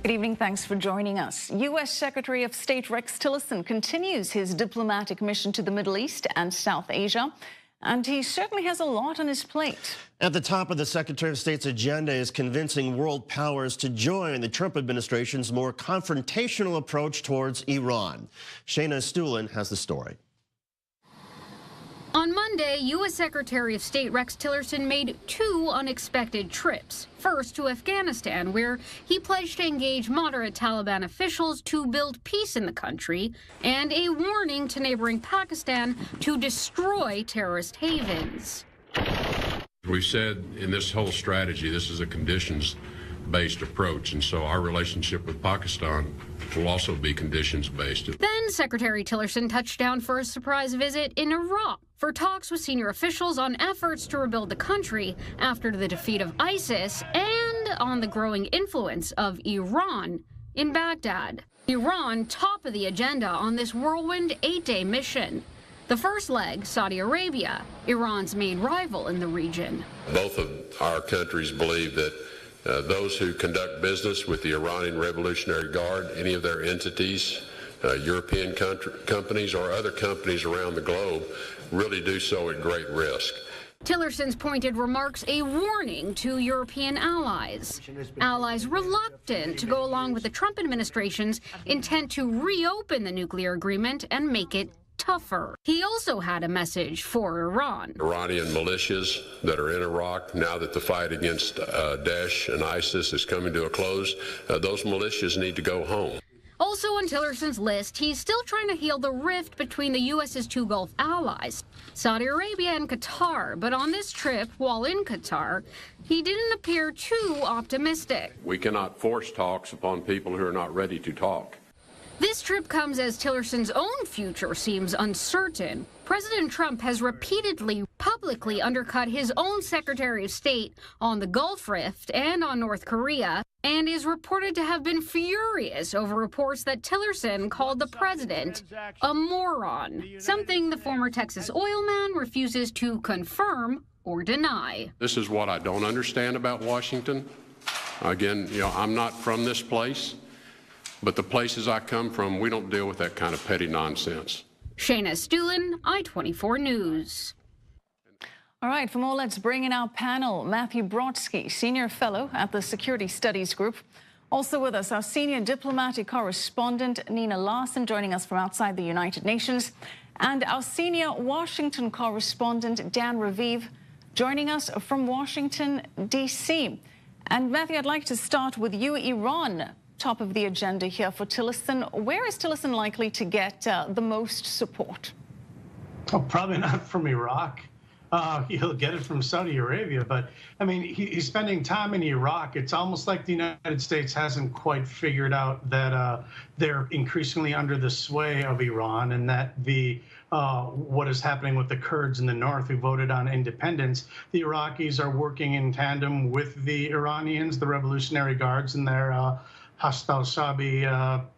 Good evening. Thanks for joining us. U.S. Secretary of State Rex Tillerson continues his diplomatic mission to the Middle East and South Asia, and he certainly has a lot on his plate. At the top of the Secretary of State's agenda is convincing world powers to join the Trump administration's more confrontational approach towards Iran. Shayna Estulin has the story. On Monday, U.S. Secretary of State Rex Tillerson made two unexpected trips. First to Afghanistan, where he pledged to engage moderate Taliban officials to build peace in the country, and a warning to neighboring Pakistan to destroy terrorist havens. We've said in this whole strategy, this is a conditions-based approach, and so our relationship with Pakistan will also be conditions-based. Then Secretary Tillerson touched down for a surprise visit in Iraq for talks with senior officials on efforts to rebuild the country after the defeat of ISIS and on the growing influence of Iran in Baghdad. Iran top of the agenda on this whirlwind 8-day mission. The first leg, Saudi Arabia, Iran's main rival in the region. Both of our countries believe that those who conduct business with the Iranian Revolutionary Guard, any of their entities, European companies or other companies around the globe, really do so at great risk. Tillerson's pointed remarks a warning to European allies. Allies reluctant to go along with the Trump administration's intent to reopen the nuclear agreement and make it tougher. He also had a message for Iran. Iranian militias that are in Iraq, now that the fight against Daesh and ISIS is coming to a close, those militias need to go home. Also on Tillerson's list, he's still trying to heal the rift between the U.S.'s two Gulf allies, Saudi Arabia and Qatar. But on this trip, while in Qatar, he didn't appear too optimistic. We cannot force talks upon people who are not ready to talk. This trip comes as Tillerson's own future seems uncertain. President Trump has repeatedly publicly undercut his own Secretary of State on the Gulf rift and on North Korea, and is reported to have been furious over reports that Tillerson called the president a moron, something the former Texas oil man refuses to confirm or deny. This is what I don't understand about Washington. Again, I'm not from this place. But the places I come from, we don't deal with that kind of petty nonsense. Shayna Estulin, I-24 News. All right, for more, let's bring in our panel. Matthew Brodsky, Senior Fellow at the Security Studies Group. Also with us, our Senior Diplomatic Correspondent, Nina Larsen, joining us from outside the United Nations. And our Senior Washington Correspondent, Dan Raviv, joining us from Washington, D.C. And Matthew, I'd like to start with you. Iran, top of the agenda here for Tillerson. Where is Tillerson likely to get the most support? Oh, probably not from Iraq. He'll get it from Saudi Arabia. But, I mean, he's spending time in Iraq. It's almost like the United States hasn't quite figured out that they're increasingly under the sway of Iran, and that what is happening with the Kurds in the north who voted on independence, the Iraqis are working in tandem with the Iranians, the Revolutionary Guards, and their hostile Shabi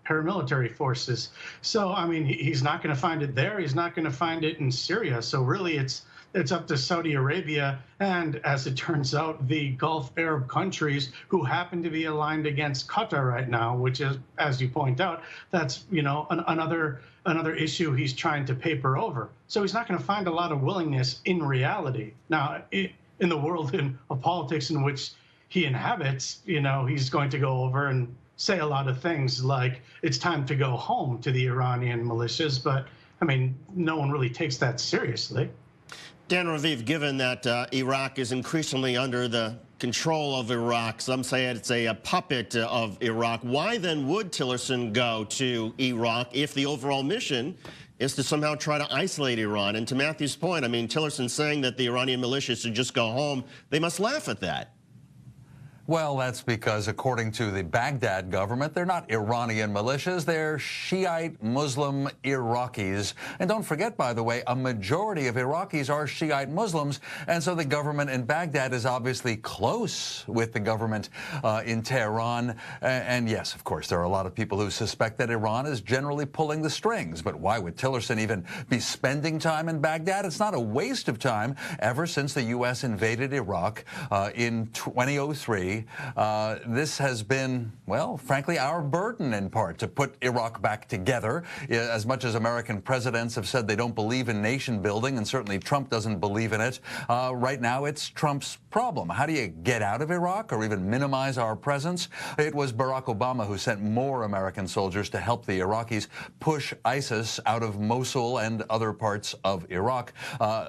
paramilitary forces. So, I mean, he's not going to find it there. He's not going to find it in Syria. So really, it's up to Saudi Arabia and, as it turns out, the Gulf Arab countries who happen to be aligned against Qatar right now, which is, as you point out, that's, another issue he's trying to paper over. So he's not going to find a lot of willingness in reality. Now, in the world of politics in which he inhabits, he's going to go over and say a lot of things like it's time to go home to the Iranian militias. But, I mean, no one really takes that seriously. Dan Raviv, given that Iraq is increasingly under the control of Iraq, some say it's a puppet of Iraq, why then would Tillerson go to Iraq if the overall mission is to somehow try to isolate Iran? And to Matthew's point, I mean, Tillerson saying that the Iranian militias should just go home, they must laugh at that. Well, that's because, according to the Baghdad government, they're not Iranian militias, they're Shiite Muslim Iraqis. And don't forget, by the way, a majority of Iraqis are Shiite Muslims, and so the government in Baghdad is obviously close with the government in Tehran. And yes, of course, there are a lot of people who suspect that Iran is generally pulling the strings. But why would Tillerson even be spending time in Baghdad? It's not a waste of time. Ever since the U.S. invaded Iraq in 2003, say this has been, well, frankly, our burden in part to put Iraq back together. As much as American presidents have said they don't believe in nation building, and certainly Trump doesn't believe in it, right now it's Trump's problem. How do you get out of Iraq or even minimize our presence? It was Barack Obama who sent more American soldiers to help the Iraqis push ISIS out of Mosul and other parts of Iraq.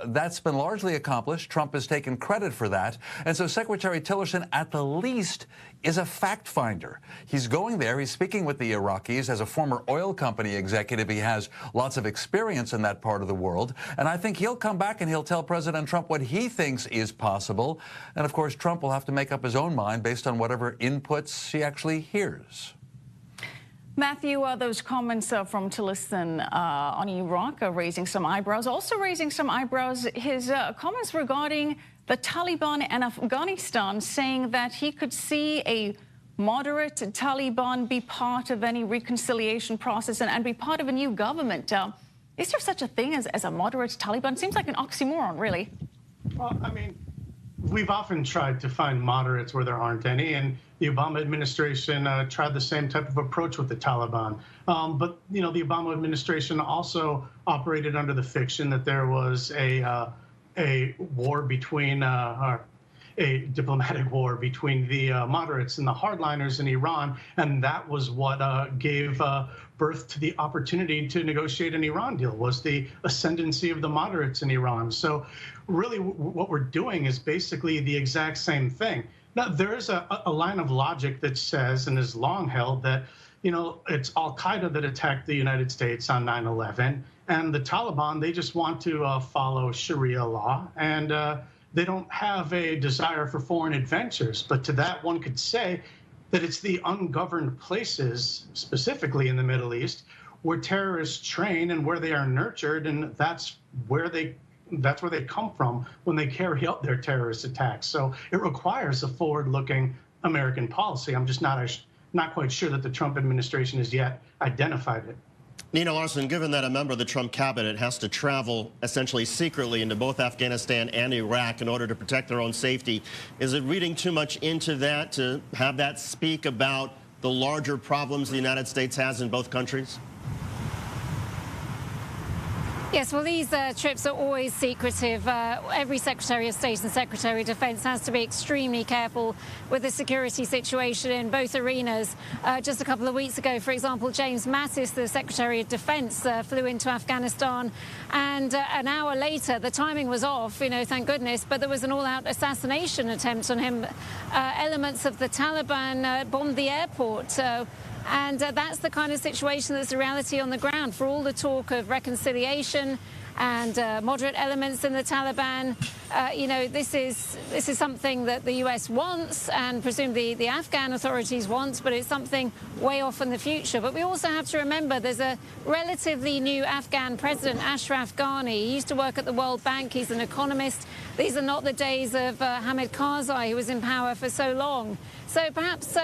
That's been largely accomplished. Trump has taken credit for that. And so Secretary Tillerson, at the least, is a fact finder. He's going there. He's speaking with the Iraqis. As a former oil company executive, he has lots of experience in that part of the world. And I think he'll come back and he'll tell President Trump what he thinks is possible. And of course, Trump will have to make up his own mind based on whatever inputs he actually hears. Matthew, those comments from Tillerson on Iraq are raising some eyebrows. Also raising some eyebrows, his comments regarding the Taliban and Afghanistan, saying that he could see a moderate Taliban be part of any reconciliation process and be part of a new government. Is there such a thing as a moderate Taliban? Seems like an oxymoron, really. Well, I mean, we've often tried to find moderates where there aren't any, and the Obama administration tried the same type of approach with the Taliban. But, you know, the Obama administration also operated under the fiction that there was a war between, a diplomatic war between the moderates and the hardliners in Iran, and that was what gave birth to the opportunity to negotiate an Iran deal, was the ascendancy of the moderates in Iran. So really what we're doing is basically the exact same thing. Now, there is a line of logic that says, and is long held, that, you know, it's al-Qaeda that attacked the United States on 9/11, and the Taliban, they just want to follow Sharia law, and they don't have a desire for foreign adventures. But to that, one could say that it's the ungoverned places, specifically in the Middle East, where terrorists train and where they are nurtured, and that's where they come from when they carry out their terrorist attacks. So it requires a forward-looking American policy. I'm just not quite sure that the Trump administration has yet identified it. Nina Larsen, given that a member of the Trump cabinet has to travel essentially secretly into both Afghanistan and Iraq in order to protect their own safety, is it reading too much into that to have that speak about the larger problems the United States has in both countries? Yes, well, these trips are always secretive. Every Secretary of State and Secretary of Defense has to be extremely careful with the security situation in both arenas. Just a couple of weeks ago, for example, James Mattis, the Secretary of Defense, flew into Afghanistan, and an hour later, the timing was off, you know, thank goodness, but there was an all-out assassination attempt on him. Elements of the Taliban bombed the airport. And that's the kind of situation that's the reality on the ground. For all the talk of reconciliation and moderate elements in the Taliban, you know, this is something that the US wants and presumably the Afghan authorities want, but it's something way off in the future. But we also have to remember there's a relatively new Afghan president, Ashraf Ghani. He used to work at the World Bank. He's an economist. These are not the days of Hamid Karzai, who was in power for so long. So perhaps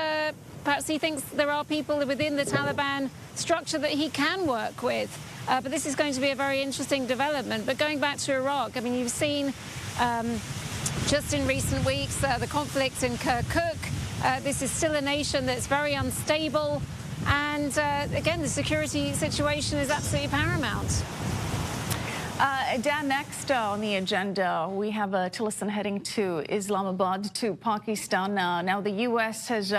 he thinks there are people within the Taliban structure that he can work with. But this is going to be a very interesting development. But going back to Iraq, I mean, you've seen just in recent weeks the conflict in Kirkuk. This is still a nation that's very unstable. And again, the security situation is absolutely paramount. Dan, next on the agenda, we have Tillerson heading to Islamabad, to Pakistan. Now, the U.S. has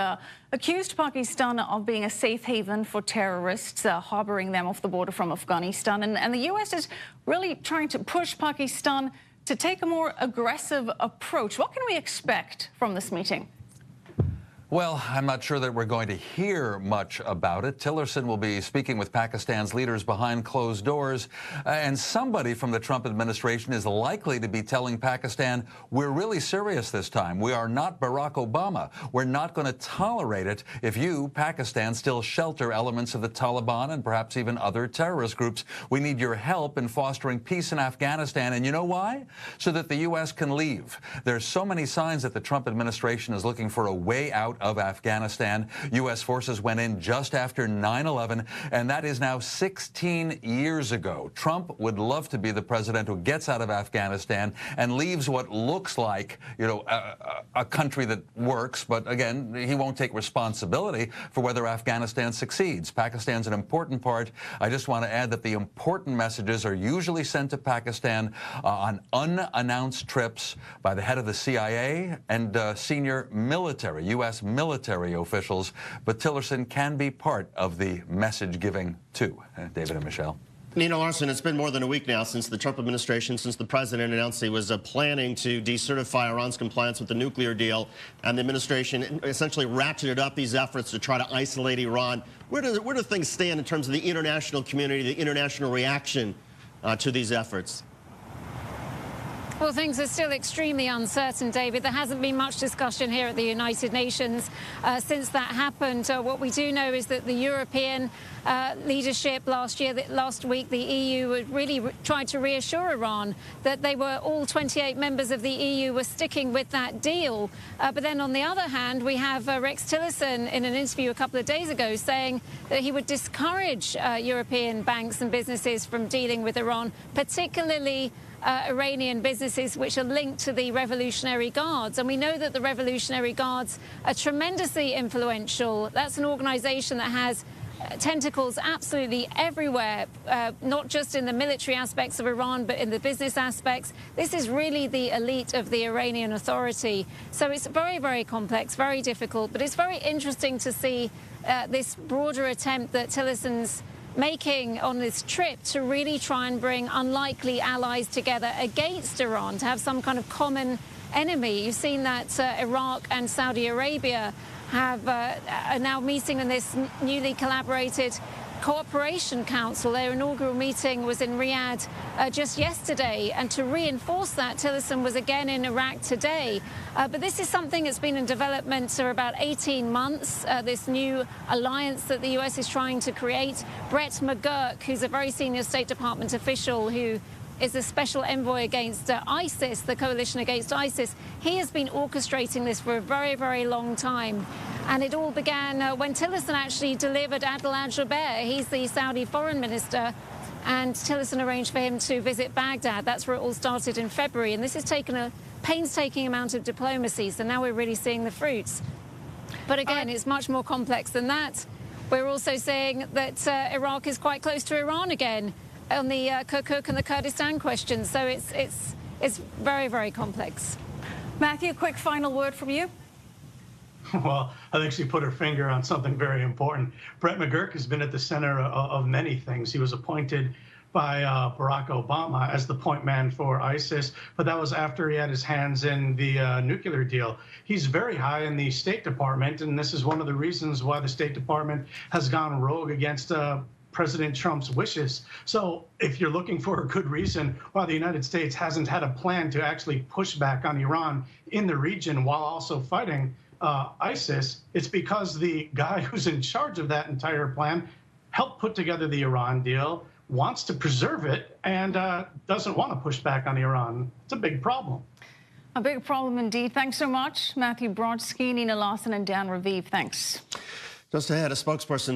accused Pakistan of being a safe haven for terrorists, harboring them off the border from Afghanistan. And the U.S. is really trying to push Pakistan to take a more aggressive approach. What can we expect from this meeting? Well, I'm not sure that we're going to hear much about it. Tillerson will be speaking with Pakistan's leaders behind closed doors, and somebody from the Trump administration is likely to be telling Pakistan, we're really serious this time. We are not Barack Obama. We're not going to tolerate it if you, Pakistan, still shelter elements of the Taliban and perhaps even other terrorist groups. We need your help in fostering peace in Afghanistan. And you know why? So that the U.S. can leave. There's so many signs that the Trump administration is looking for a way out of Afghanistan. U.S. forces went in just after 9/11, and that is now 16 years ago. Trump would love to be the president who gets out of Afghanistan and leaves what looks like, a country that works, but again, he won't take responsibility for whether Afghanistan succeeds. Pakistan's an important part. I just want to add that the important messages are usually sent to Pakistan on unannounced trips by the head of the CIA and senior military, U.S. military officials, but Tillerson can be part of the message giving too. David and Michelle. Nina Larsen, it's been more than a week now since the Trump administration, since the president announced he was planning to decertify Iran's compliance with the nuclear deal, and the administration essentially ratcheted up these efforts to try to isolate Iran. Where do things stand in terms of the international community, the international reaction to these efforts? Well, things are still extremely uncertain, David. There hasn't been much discussion here at the United Nations since that happened. What we do know is that the European leadership last week, the EU really tried to reassure Iran that they were, all 28 members of the EU were sticking with that deal. But then on the other hand, we have Rex Tillerson in an interview a couple of days ago saying that he would discourage European banks and businesses from dealing with Iran, particularly Iranian businesses which are linked to the Revolutionary Guards. And we know that the Revolutionary Guards are tremendously influential. That's an organization that has tentacles absolutely everywhere, not just in the military aspects of Iran, but in the business aspects. This is really the elite of the Iranian Authority. So it's very, very complex, very difficult, but it's very interesting to see this broader attempt that Tillerson's making on this trip to really try and bring unlikely allies together against Iran, to have some kind of common enemy. You've seen that Iraq and Saudi Arabia are now meeting in this newly collaborated Cooperation Council. Their inaugural meeting was in Riyadh just yesterday, and to reinforce that, Tillerson was again in Iraq today. But this is something that's been in development for about 18 months, this new alliance that the U.S. is trying to create. Brett McGurk, who's a very senior State Department official who is the special envoy against ISIS, the coalition against ISIS. He has been orchestrating this for a very, very long time. And it all began when Tillerson actually delivered Adel al-Jubeir. He's the Saudi foreign minister, and Tillerson arranged for him to visit Baghdad. That's where it all started in February. And this has taken a painstaking amount of diplomacy, so now we're really seeing the fruits. But again, it's much more complex than that. We're also saying that Iraq is quite close to Iran again on the Kirkuk and the Kurdistan question. So it's very, very complex. Matthew, quick final word from you. Well, I think she put her finger on something very important. Brett McGurk has been at the center of many things. He was appointed by Barack Obama as the point man for ISIS, but that was after he had his hands in the nuclear deal. He's very high in the State Department, and this is one of the reasons why the State Department has gone rogue against President Trump's wishes. So if you're looking for a good reason why the United States hasn't had a plan to actually push back on Iran in the region while also fighting ISIS, it's because the guy who's in charge of that entire plan helped put together the Iran deal, wants to preserve it, and doesn't want to push back on Iran. It's a big problem. A big problem indeed. Thanks so much, Matthew Brodsky, Nina Larsen, and Dan Raviv. Thanks. Just ahead, a spokesperson